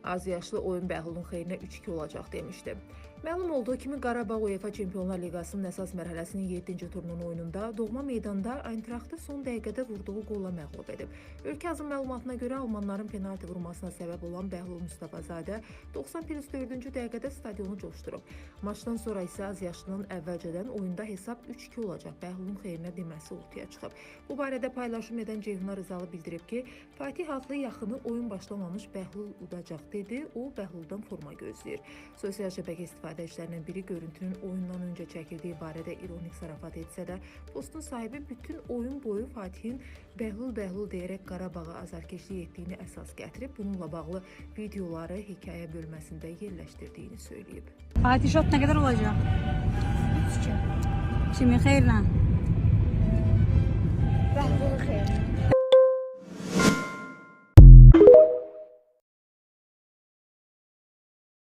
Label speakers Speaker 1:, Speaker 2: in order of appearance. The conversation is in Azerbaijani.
Speaker 1: Azyaşlı oyun Bəhlulun xeyrinə 3-2 olacaq demişdi. Məlum olduğu kimi Qarabağ UEFA Çempionlar Liqasının əsas mərhələsinin 7-ci turunun oyununda doğma meydanda Eintrachtı son dəqiqədə vurduğu qolla məğlub edib. Ölkə azın məlumatına görə almanların penalti vurmasına səbəb olan Bəhlul Mustafazadə 90+4-cü dəqiqədə stadionu coşdurub. Maçdan sonra isə azyaşlının əvvəlcədən oyunda hesab 3-2 olacaq Bəhlulun xeyrinə deməsi ortaya çıxıb. Bu barədə paylaşım edən Ceyhuna Rızalı bildirib ki, Fatih adlı yaxını oyun başlamamış Bəhlul udacaq dedi, o Bəhluldan forma gözləyir. Sosial şəbəkə istifadəçilərindən biri görüntünün oyundan öncə çəkildiyi barədə ironik zarafat etsə də, postun sahibi bütün oyun boyu Fatihin Bəhlul deyərək Qarabağa azarkeşlik etdiyini əsas gətirib, bununla bağlı videoları hekayə bölməsində yerləşdirdiyini söyləyib.
Speaker 2: Fatih şot ne kadar olacak?
Speaker 3: 3-2.
Speaker 2: Kimin xeyrinə?
Speaker 3: Bəhlulun xeyrinə.